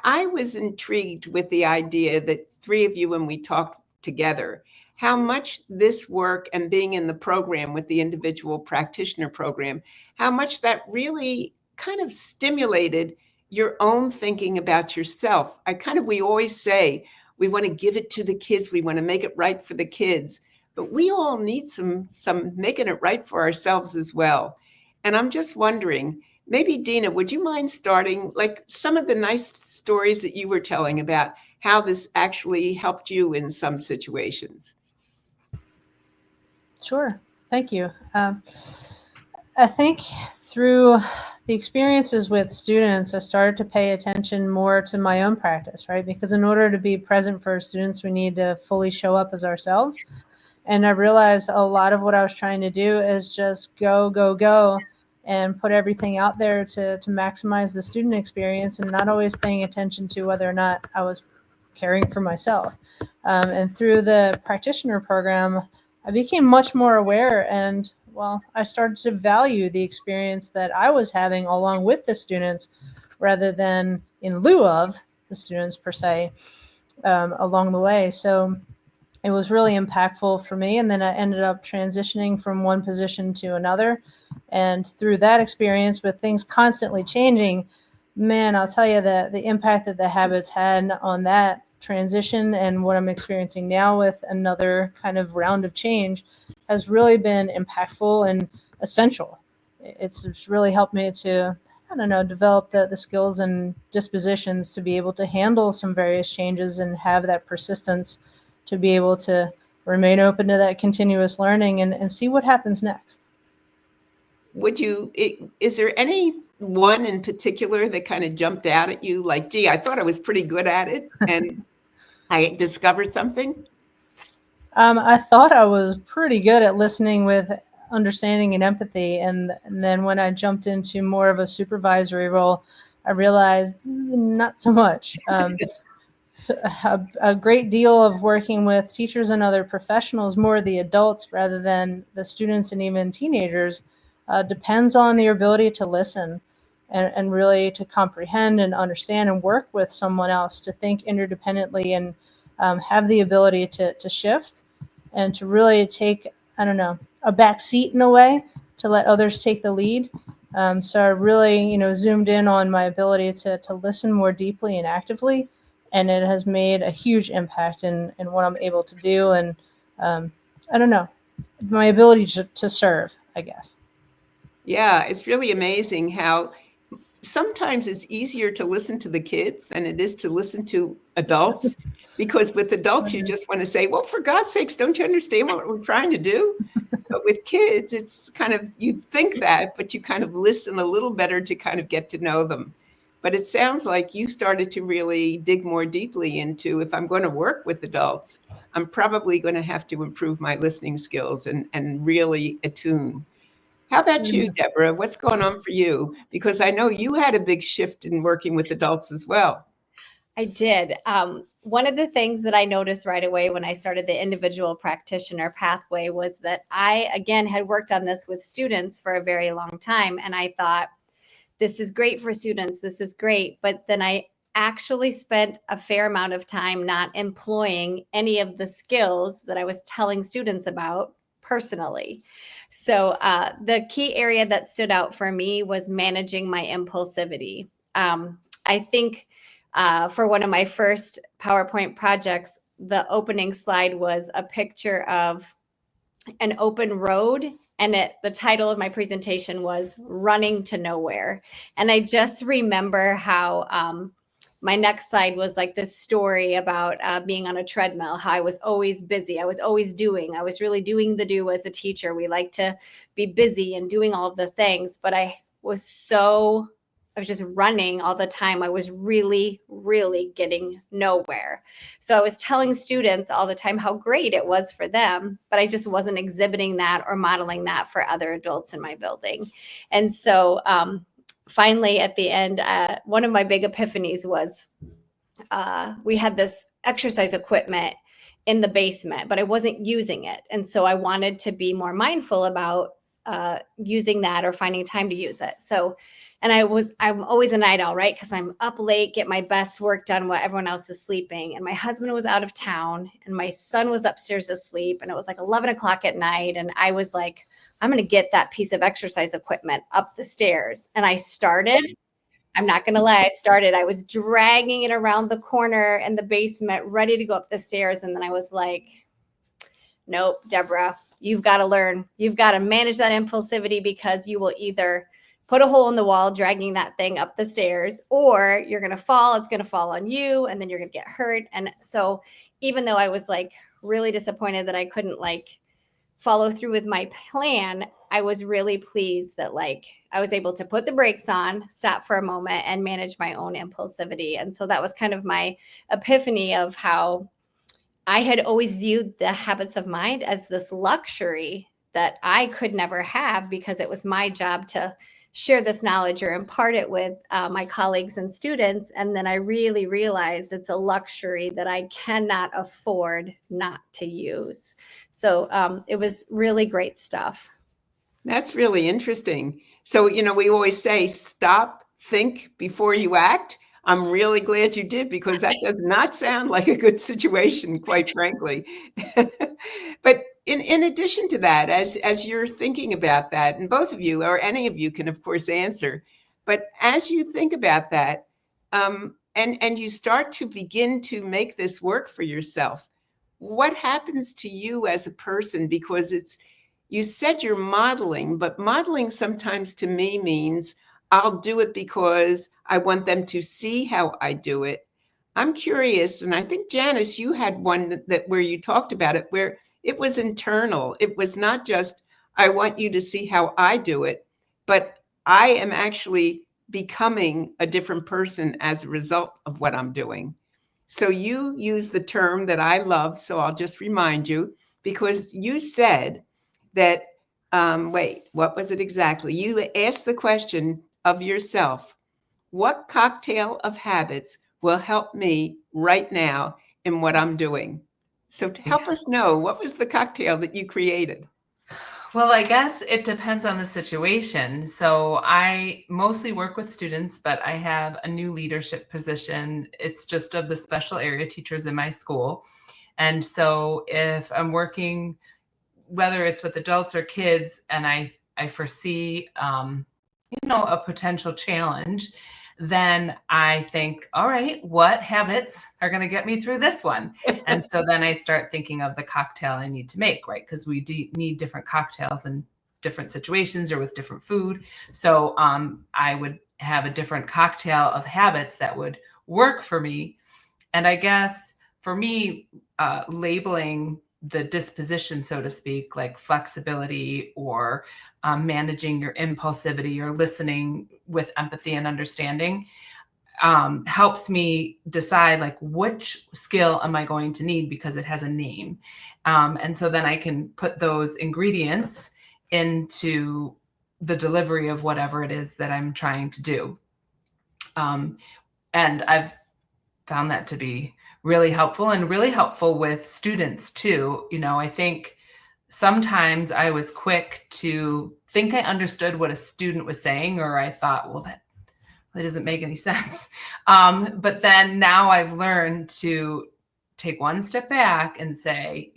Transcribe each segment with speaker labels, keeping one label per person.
Speaker 1: I was intrigued with the idea that three of you, when we talked together, how much this work and being in the program with the individual practitioner program, how much that really kind of stimulated your own thinking about yourself. We always say we want to give it to the kids. We want to make it right for the kids, but we all need some making it right for ourselves as well. And I'm just wondering, maybe Dina, would you mind starting like some of the nice stories that you were telling about how this actually helped you in some situations?
Speaker 2: Sure. Thank you. I think through the experiences with students, I started to pay attention more to my own practice, right? Because in order to be present for students, we need to fully show up as ourselves. And I realized a lot of what I was trying to do is just go, and put everything out there to maximize the student experience and not always paying attention to whether or not I was caring for myself. And through the practitioner program, I became much more aware and I started to value the experience that I was having along with the students rather than in lieu of the students per se along the way. So it was really impactful for me. And then I ended up transitioning from one position to another. And through that experience with things constantly changing, man, I'll tell you that the impact that the habits had on that transition and what I'm experiencing now with another kind of round of change has really been impactful and essential. It's really helped me to, develop the skills and dispositions to be able to handle some various changes and have that persistence to be able to remain open to that continuous learning and see what happens next.
Speaker 1: Is there any one in particular that kind of jumped out at you? Like, gee, I thought I was pretty good at it and I discovered something?
Speaker 2: I thought I was pretty good at listening with understanding and empathy. And then when I jumped into more of a supervisory role, I realized not so much. So a great deal of working with teachers and other professionals, more the adults rather than the students and even teenagers, depends on your ability to listen and really to comprehend and understand and work with someone else, to think interdependently and have the ability to shift and to really take, a back seat in a way to let others take the lead. So I really, zoomed in on my ability to listen more deeply and actively. And it has made a huge impact in what I'm able to do. And my ability to serve, I guess.
Speaker 1: Yeah, it's really amazing how sometimes it's easier to listen to the kids than it is to listen to adults. Because with adults, you just want to say, well, for God's sakes, don't you understand what we're trying to do? But with kids, it's kind of, you think that, but you kind of listen a little better to kind of get to know them. But it sounds like you started to really dig more deeply into, if I'm going to work with adults, I'm probably going to have to improve my listening skills and really attune. How about you, Debra? What's going on for you? Because I know you had a big shift in working with adults as well.
Speaker 3: I did. One of the things that I noticed right away when I started the Individual Practitioner Pathway was that I, again, had worked on this with students for a very long time. And I thought, this is great for students. This is great. But then I actually spent a fair amount of time not employing any of the skills that I was telling students about personally. So the key area that stood out for me was managing my impulsivity. I think for one of my first PowerPoint projects, the opening slide was a picture of an open road. And the title of my presentation was Running to Nowhere. And I just remember how my next slide was like this story about being on a treadmill, how I was always busy. I was always doing. I was really doing the do as a teacher. We like to be busy and doing all of the things. But I was just running all the time. I was really, really getting nowhere. So I was telling students all the time how great it was for them, but I just wasn't exhibiting that or modeling that for other adults in my building. And so finally at the end, one of my big epiphanies was we had this exercise equipment in the basement, but I wasn't using it. And so I wanted to be more mindful about using that or finding time to use it. So And I'm always a night owl, right? Because I'm up late, get my best work done while everyone else is sleeping. And my husband was out of town and my son was upstairs asleep. And it was like 11 o'clock at night. And I was like, I'm going to get that piece of exercise equipment up the stairs. And I started. I'm not going to lie. I was dragging it around the corner in the basement, ready to go up the stairs. And then I was like, nope, Debra, you've got to learn. You've got to manage that impulsivity, because you will either put a hole in the wall, dragging that thing up the stairs, or you're going to fall. It's going to fall on you, and then you're going to get hurt. And so even though I was like really disappointed that I couldn't like follow through with my plan, I was really pleased that like I was able to put the brakes on, stop for a moment, and manage my own impulsivity. And so that was kind of my epiphany of how I had always viewed the habits of mind as this luxury that I could never have, because it was my job to share this knowledge or impart it with my colleagues and students. And then I really realized it's a luxury that I cannot afford not to use. So it was really great stuff.
Speaker 1: That's really interesting. So, we always say, stop, think before you act. I'm really glad you did, because that does not sound like a good situation, quite frankly. But in addition to that, as you're thinking about that, and both of you or any of you can, of course, answer, but as you think about that, and you start to begin to make this work for yourself, what happens to you as a person? Because you said you're modeling, but modeling sometimes to me means I'll do it because I want them to see how I do it. I'm curious, and I think, Janice, you had one that where you talked about it, where it was internal. It was not just, I want you to see how I do it, but I am actually becoming a different person as a result of what I'm doing. So you use the term that I love, so I'll just remind you, because you said that, wait, what was it exactly? You asked the question of yourself, what cocktail of habits will help me right now in what I'm doing? So to help us know, what was the cocktail that you created?
Speaker 4: Well, I guess it depends on the situation. So I mostly work with students, but I have a new leadership position. It's just of the special area teachers in my school. And so if I'm working, whether it's with adults or kids, and I foresee, a potential challenge, then I think, all right, what habits are going to get me through this one? And so then I start thinking of the cocktail I need to make, right? Because we need different cocktails in different situations or with different food. So I would have a different cocktail of habits that would work for me. And I guess for me, labeling the disposition, so to speak, like flexibility or managing your impulsivity or listening with empathy and understanding, helps me decide like which skill am I going to need, because it has a name. And so then I can put those ingredients into the delivery of whatever it is that I'm trying to do. And I've found that to be really helpful with students too. I think sometimes I was quick to think I understood what a student was saying, or I thought, well, that doesn't make any sense. But then now I've learned to take one step back and say,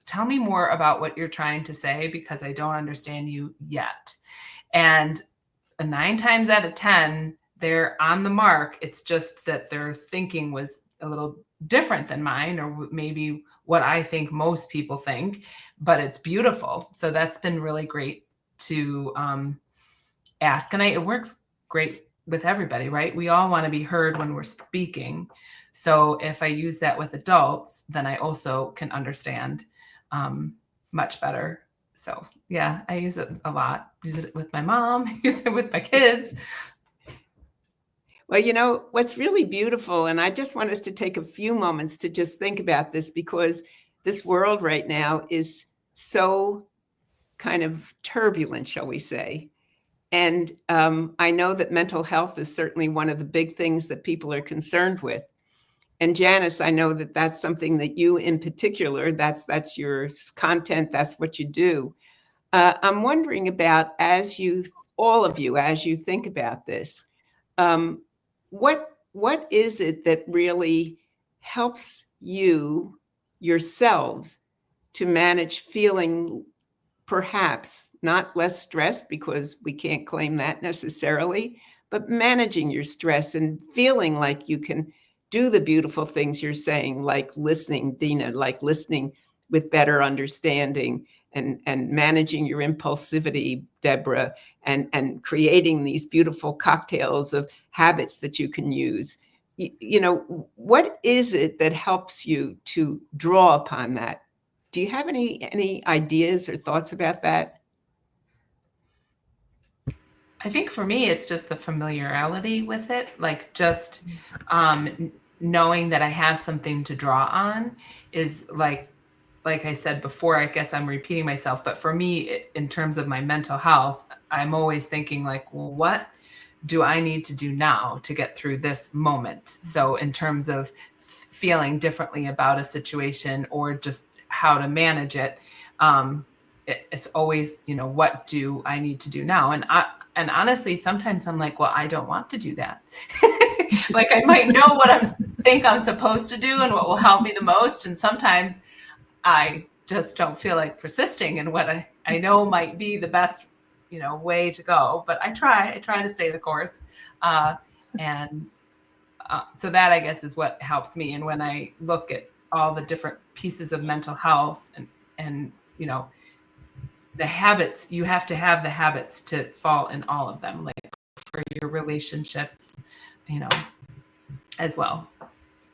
Speaker 4: tell me more about what you're trying to say, because I don't understand you yet. And 9 times out of 10, they're on the mark. It's just that their thinking was a little different than mine, or maybe what I think most people think, but it's beautiful. So that's been really great to ask. And it works great with everybody, right? We all want to be heard when we're speaking. So if I use that with adults, then I also can understand much better. So yeah, I use it a lot. Use it with my mom, use it with my kids.
Speaker 1: Well, what's really beautiful, and I just want us to take a few moments to just think about this, because this world right now is so kind of turbulent, shall we say. And I know that mental health is certainly one of the big things that people are concerned with. And Janice, I know that that's something that you in particular, that's your content, that's what you do. I'm wondering about, all of you, as you think about this, what is it that really helps you yourselves to manage feeling perhaps not less stressed, because we can't claim that necessarily, but managing your stress and feeling like you can do the beautiful things you're saying, like listening, Dina, like listening with better understanding, and managing your impulsivity, Debra, and creating these beautiful cocktails of habits that you can use. You know, what is it that helps you to draw upon that? Do you have any ideas or thoughts about that?
Speaker 4: I think for me, it's just the familiarity with it, like just knowing that I have something to draw on is like I said before, I guess I'm repeating myself, but for me, in terms of my mental health, I'm always thinking like, well, what do I need to do now to get through this moment? So in terms of feeling differently about a situation or just how to manage it, it's always, what do I need to do now? And honestly, sometimes I'm like, well, I don't want to do that. Like I might know what think I'm supposed to do and what will help me the most. And sometimes I just don't feel like persisting in what I know might be the best, way to go. But I try to stay the course. So that, I guess, is what helps me. And when I look at all the different pieces of mental health and the habits, you have to have the habits to fall in all of them, like for your relationships, as well.